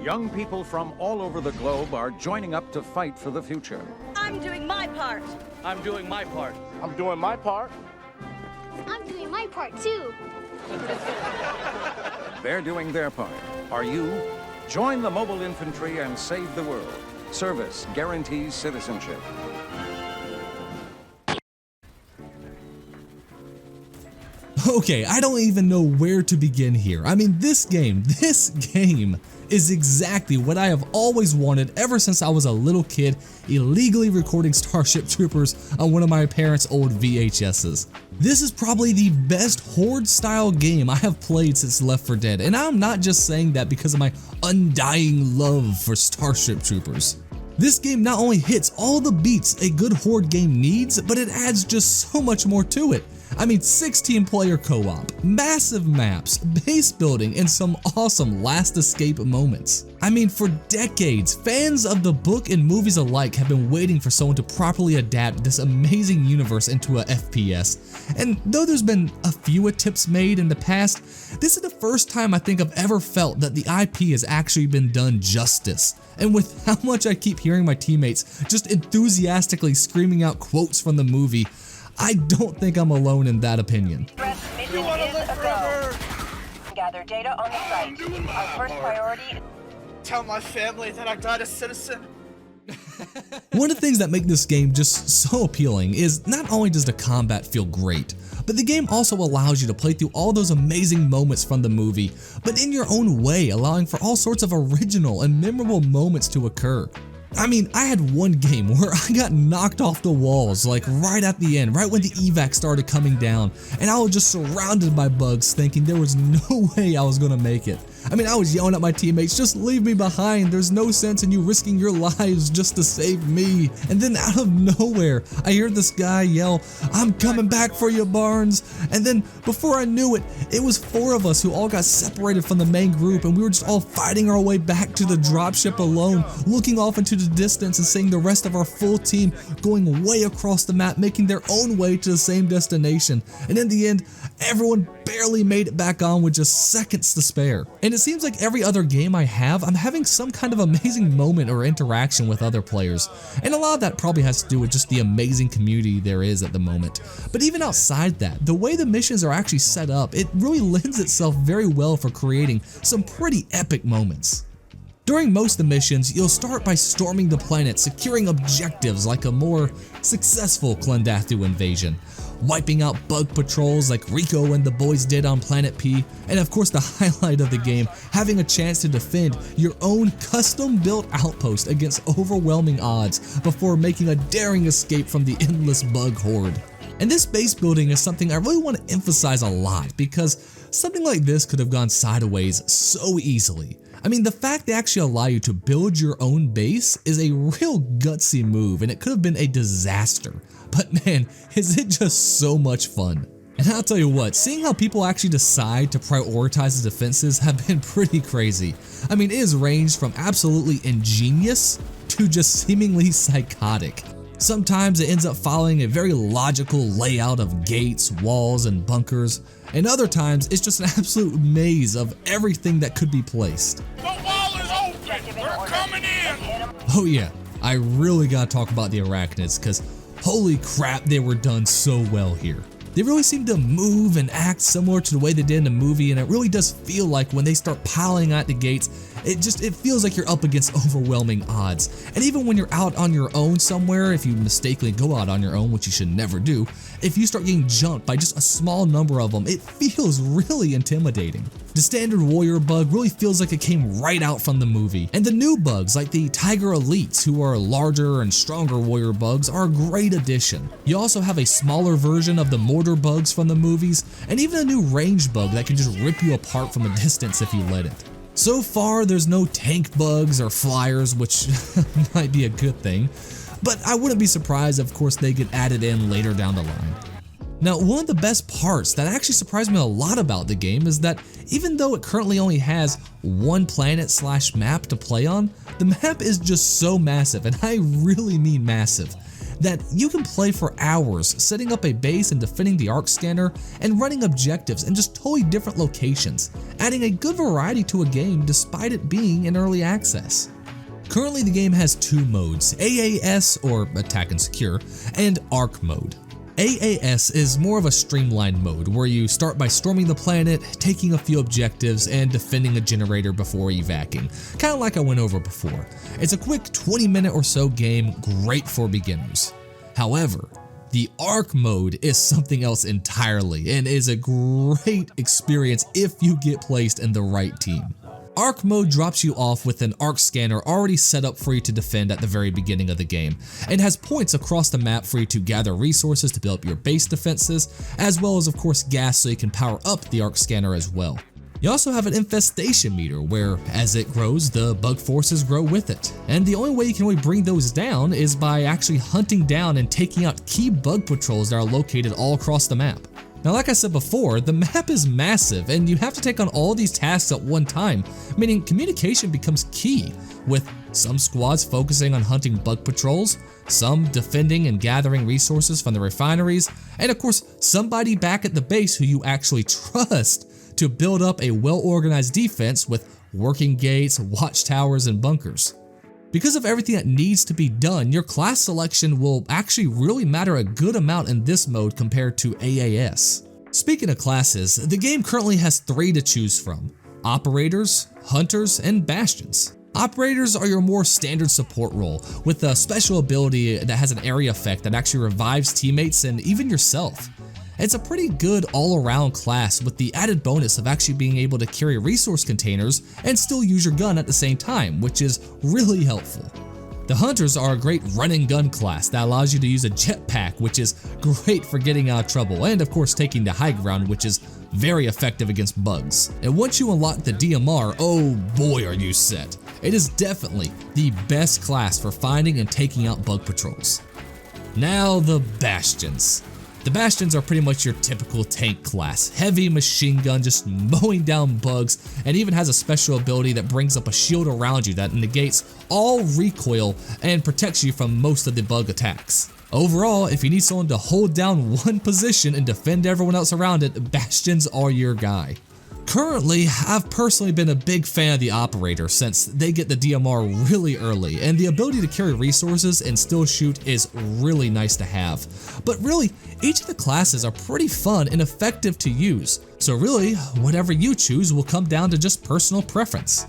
Young people from all over the globe are joining up to fight for the future. I'm doing my part. I'm doing my part. I'm doing my part. I'm doing my part too. They're doing their part. Are you? Join the mobile infantry and save the world. Service guarantees citizenship. Okay, I don't even know where to begin here. I mean, this game is exactly what I have always wanted ever since I was a little kid illegally recording Starship Troopers on one of my parents' old VHSs. This is probably the best horde-style game I have played since Left 4 Dead, and I'm not just saying that because of my undying love for Starship Troopers. This game not only hits all the beats a good horde game needs, but it adds just so much more to it. I mean, 16-player co-op, massive maps, base building, and some awesome last escape moments. I mean, for decades, fans of the book and movies alike have been waiting for someone to properly adapt this amazing universe into a FPS. And though there's been a few attempts made in the past, this is the first time I think I've ever felt that the IP has actually been done justice. And with how much I keep hearing my teammates just enthusiastically screaming out quotes from the movie, I don't think I'm alone in that opinion. You want to live forever? Gather data on the site. Our first priority. Tell my family that I died a citizen. One of the things that make this game just so appealing is not only does the combat feel great, but the game also allows you to play through all those amazing moments from the movie, but in your own way, allowing for all sorts of original and memorable moments to occur. I mean, I had one game where I got knocked off the walls, like right at the end, right when the evac started coming down, and I was just surrounded by bugs thinking there was no way I was gonna make it. I mean, I was yelling at my teammates, just leave me behind, there's no sense in you risking your lives just to save me. And then out of nowhere, I hear this guy yell, I'm coming back for you, Barnes. And then before I knew it, it was 4 of us who all got separated from the main group, and we were just all fighting our way back to the dropship alone, looking off into the distance and seeing the rest of our full team going way across the map, making their own way to the same destination. And in the end, everyone barely made it back on with just seconds to spare. And it seems like every other game I have, I'm having some kind of amazing moment or interaction with other players. And a lot of that probably has to do with just the amazing community there is at the moment. But even outside that, the way the missions are actually set up, it really lends itself very well for creating some pretty epic moments. During most of the missions, you'll start by storming the planet, securing objectives like a more successful Klendathu invasion, wiping out bug patrols like Rico and the boys did on Planet P, and of course the highlight of the game, having a chance to defend your own custom-built outpost against overwhelming odds before making a daring escape from the endless bug horde. And this base building is something I really want to emphasize a lot because something like this could have gone sideways so easily. I mean, the fact they actually allow you to build your own base is a real gutsy move, and it could have been a disaster. But man, is it just so much fun. And I'll tell you what, seeing how people actually decide to prioritize the defenses have been pretty crazy. I mean, it has ranged from absolutely ingenious to just seemingly psychotic. Sometimes it ends up following a very logical layout of gates, walls, and bunkers, and other times it's just an absolute maze of everything that could be placed. The wall is open! We're coming in! Oh yeah, I really gotta talk about the Arachnids, cause holy crap, they were done so well here. They really seem to move and act similar to the way they did in the movie, and it really does feel like when they start piling at the gates, it feels like you're up against overwhelming odds. And even when you're out on your own somewhere, if you mistakenly go out on your own, which you should never do, if you start getting jumped by just a small number of them, it feels really intimidating. The standard warrior bug really feels like it came right out from the movie, and the new bugs like the Tiger Elites, who are larger and stronger warrior bugs, are a great addition. You also have a smaller version of the mortar bugs from the movies, and even a new range bug that can just rip you apart from a distance if you let it. So far, there's no tank bugs or flyers, which might be a good thing, but I wouldn't be surprised if, of course, they get added in later down the line. Now, one of the best parts that actually surprised me a lot about the game is that even though it currently only has one planet/map to play on, the map is just so massive, and I really mean massive. that you can play for hours, setting up a base and defending the arc scanner and running objectives in just totally different locations, adding a good variety to a game despite it being in early access. Currently the game has two modes, AAS or Attack and Secure, and Arc mode. AAS is more of a streamlined mode where you start by storming the planet, taking a few objectives, and defending a generator before evacing, kinda like I went over before. It's a quick 20-minute or so game, great for beginners. However, the Arc mode is something else entirely and is a great experience if you get placed in the right team. Arc mode drops you off with an arc scanner already set up for you to defend at the very beginning of the game, and has points across the map for you to gather resources to build up your base defenses, as well as of course gas so you can power up the arc scanner as well. You also have an infestation meter where, as it grows, the bug forces grow with it, and the only way you can really bring those down is by actually hunting down and taking out key bug patrols that are located all across the map. Now, like I said before, the map is massive and you have to take on all these tasks at one time, meaning communication becomes key, with some squads focusing on hunting bug patrols, some defending and gathering resources from the refineries, and of course somebody back at the base who you actually trust to build up a well-organized defense with working gates, watchtowers, and bunkers. Because of everything that needs to be done, your class selection will actually really matter a good amount in this mode compared to AAS. Speaking of classes, the game currently has 3 to choose from: Operators, Hunters, and Bastions. Operators are your more standard support role, with a special ability that has an area effect that actually revives teammates and even yourself. It's a pretty good all-around class with the added bonus of actually being able to carry resource containers and still use your gun at the same time, which is really helpful. The Hunters are a great run-and-gun class that allows you to use a jetpack, which is great for getting out of trouble, and of course taking the high ground, which is very effective against bugs. And once you unlock the DMR, oh boy are you set. It is definitely the best class for finding and taking out bug patrols. Now the Bastions. The Bastions are pretty much your typical tank class, heavy machine gun just mowing down bugs, and even has a special ability that brings up a shield around you that negates all recoil and protects you from most of the bug attacks. Overall, if you need someone to hold down one position and defend everyone else around it, Bastions are your guy. Currently, I've personally been a big fan of the Operator since they get the DMR really early, and the ability to carry resources and still shoot is really nice to have. But really, each of the classes are pretty fun and effective to use, so really, whatever you choose will come down to just personal preference.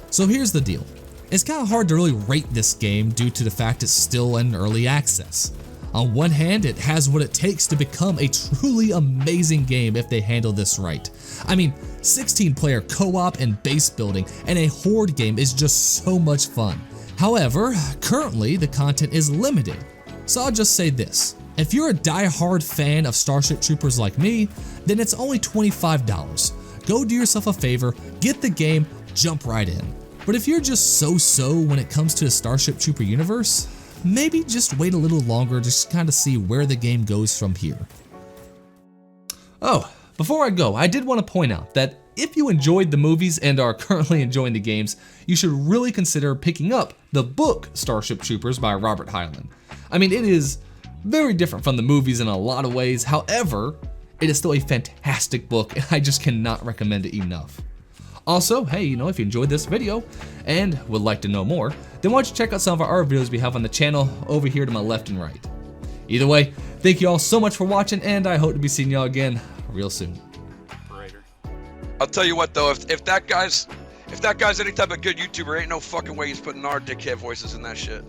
So here's the deal. It's kind of hard to really rate this game due to the fact it's still in early access. On one hand, it has what it takes to become a truly amazing game if they handle this right. I mean, 16-player co-op and base building and a horde game is just so much fun. However, currently the content is limited. So I'll just say this. If you're a die-hard fan of Starship Troopers like me, then it's only $25. Go do yourself a favor, get the game, jump right in. But if you're just so-so when it comes to the Starship Trooper universe, maybe just wait a little longer just to kind of see where the game goes from here. Oh, before I go, I did want to point out that if you enjoyed the movies and are currently enjoying the games, you should really consider picking up the book Starship Troopers by Robert Heinlein. I mean, it is very different from the movies in a lot of ways, however, it is still a fantastic book and I just cannot recommend it enough. Also, hey, if you enjoyed this video and would like to know more, then why don't you check out some of our other videos we have on the channel over here to my left and right. Either way, thank you all so much for watching, and I hope to be seeing y'all again real soon. I'll tell you what though, if that guy's any type of good YouTuber, ain't no fucking way he's putting our dickhead voices in that shit.